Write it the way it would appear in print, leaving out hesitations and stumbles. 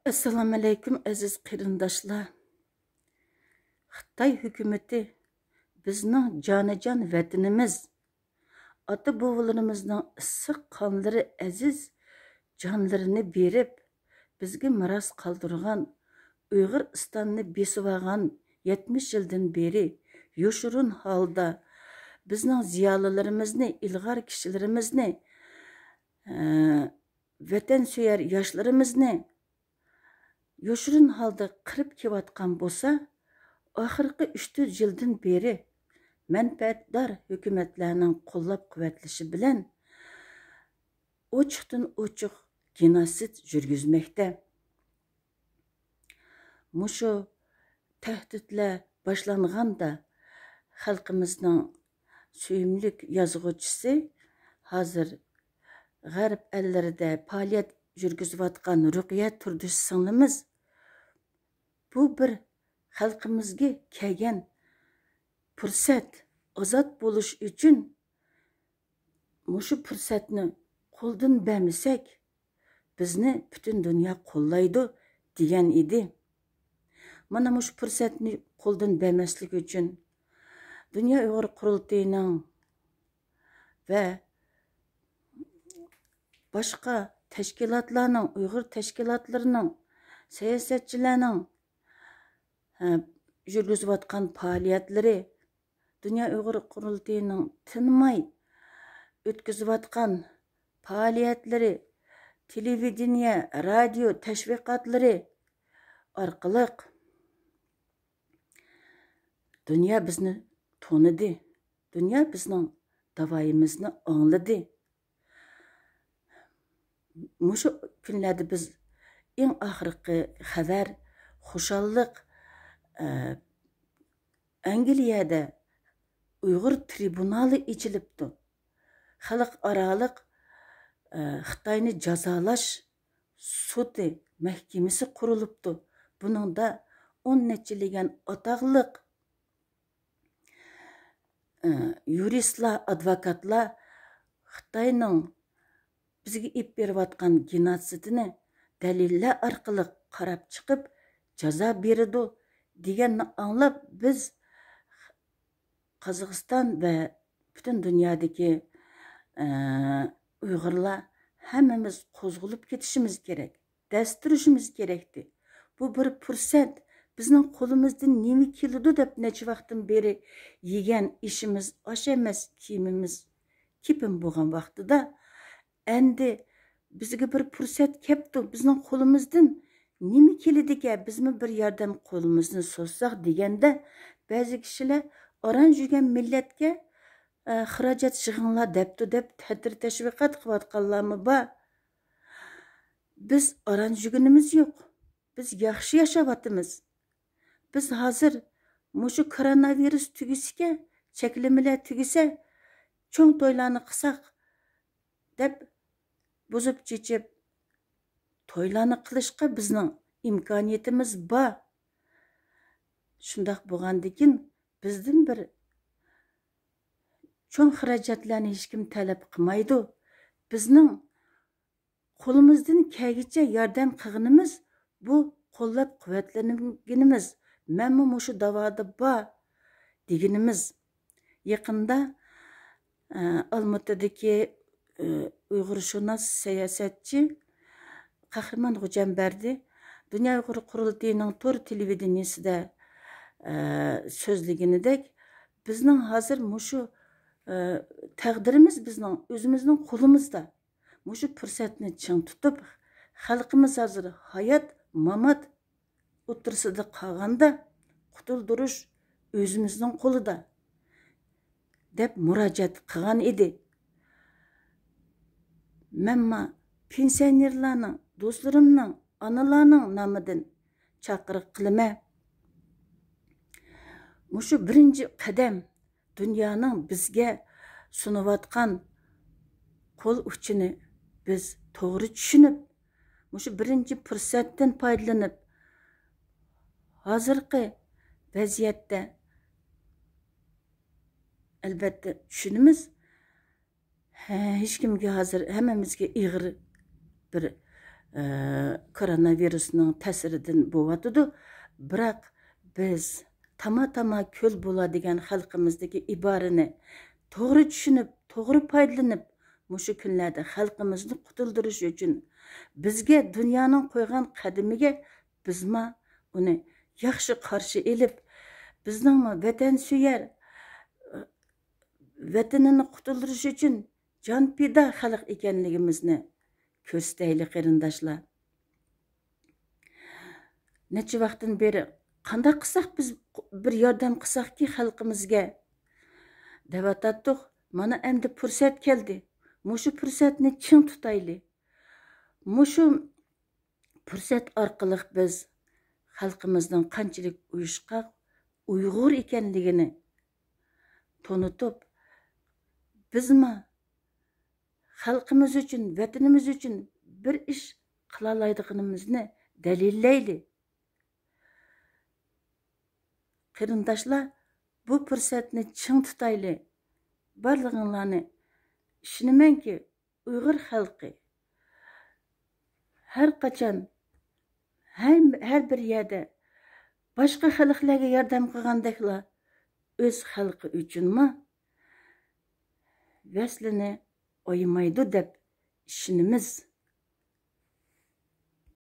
Assalamu alaykum aziz qarindoshlar. Xitoy hukumati bizning jonajon vatanimiz, ota bovularimizning issiq qonlari aziz jonlarini berib, bizga miros qoldirgan Uyg'uristonni besib olgan 70 yildan beri yoshurun holda bizning ziyolilarimizni, ilg'or kishilarimizni, vatansuyar yoshlarimizni yoshurun holda qirib kelayotgan bo'lsa, oxirgi 3-4 yildan beri manfaatdor hukumatlarning qo'llab-quvvatlashi bilan ochiqdan ochiq genosid yurgizmoqda. Mushu tahdidlar boshlanganda xalqimizning suyimlik yozuvchisi hozir g'arb ellarida faoliyat yurgizayotgan Ruqiya Turdish singlimiz bu bir xalqimizga kelgan fursat, ozod bo'lish uchun mushu fursatni qo'ldan bermasak bizni butun dunyo qo'llaydi degan edi. Mana mushu fursatni qo'ldan bermaslik uchun Dünya Uyg'ur Qurultayining va boshqa tashkilotlarning, Uyg'ur tashkilotlarining, siyosatchilarning yurgizayotgan faoliyatlari, Dünya Uyg'ur Qurultayining tinmay o'tkazayotgan faoliyatlari, televideniya, radio tashviqotlari orqali dünya bizni tanıdı. Dünya bizning davoyimizni angladi. Mushu kunlarda biz eng oxirgi xabar, xushalliq Angliyada Uyg'ur tribunali ichilibdi. Xalqaroliq Xitoyni jazolash sudi mahkamasi qurilibdi. Buningda 10 nechilagan ataqliq yuristlar, advokatlar Xitoyning bizga ip berayotgan genosidini dalillar orqali qarab chiqib jazo beradi deganni anglab biz Qozog'iston va butun dunyodagi Uyg'urlar hammamiz qo'zg'alib ketishimiz kerak, dast turishimiz kerakdi. Bu bir fursat. Bizning qo'limizdan nima keladi deb necha vaqtdan beri yegan ishimiz osh emas, kiyimimiz kipim bo'lgan vaqtida endi bizga bir fursat kelibdi. Bizning qo'limizdan nima keladi ekan, bizmi bir yordam qo'limizni so'zsaq deganda ba'zi kishilar oranj yurgan millatga xarajat yig'inglar debdi deb ta'tir tashviqot qilayotganlarmi bor. Biz oranj yurganimiz yo'q. Biz yaxshi yashayapmiz. Biz hozir mushu koronavirus tugisiga, cheklamalar tugisa, cho'ng to'ylarni qilsak deb buzib chechib to'ylarni qilishga bizning imkoniyatimiz bor. Shundoq bo'lgandikin bizdan bir cho'ng xarajatlarni hech kim talab qilmaydi. Bizning qo'limizdan kelgancha yordam qilganimiz bu qo'llab quvvatlanganimiz. Menmi mushu davoda bor deganimiz. Yaqinda Olmaotadagi Uyg'urshunos siyosatchi Qahramon G'ujambardi Dünya Uyg'ur Qurultayining to'r televideniyasida so'zlaganidek, bizning hozir mushu taqdirimiz bizning o'zimizning qo'limizda. Mushu fursatni ching tutib, xalqimiz hozir hayot, mamat o'tirsida qolganda qutuldirish o'zimizning qo'lida deb murojaat qilgan edi. Menma pensionerlarning, do'stlarimning, onalarning nomidan chaqiriq qilaman. Mushu birinchi qadam dunyoning bizga sunayotgan qo'l uchini biz to'g'ri tushunib, mushu birinchi fursatdan foydalanib, hozirgi vaziyatda albatta tushunimiz hech kimga hozir hammamizga ig'ir bir koronavirusning ta'siridan bo'layotidu. Biroq biz tama ko'l bo'ladigan xalqimizdagi iborani to'g'ri tushunib, to'g'ri foydalanib, mushu kunlarda xalqimizni qutuldirish uchun bizga dunyoning qo'ygan qadamiga bizma uni yaxshi qarshi elib, bizning vatan suyar, vatanini qutuldirish uchun jon fido xalq ekanligimizni ko'rsataylik qarindoshlar. Necha vaqtdan beri qanday qilsak biz bir yordam qilsakki xalqimizga devataddiq, mana endi fursat keldi. Mushu fursatni ching tutayli. Mushu fursat orqali biz xalqimizning qanchalik uyushqoq, Uyg'ur ekanligini tanitib, bizma xalqimiz uchun, vatanimiz uchun bir ish qila oladiganimizni dalillayli. Qarindoshlar, bu fursatni ching tutayli. Barlig'inglarni ishonamanki, Uyg'ur xalqi har qachon har bir yerda boshqa xalqlarga yordam qilgandeklar o'z xalqi uchunmi vaslini o'ymaydi deb ishonamiz.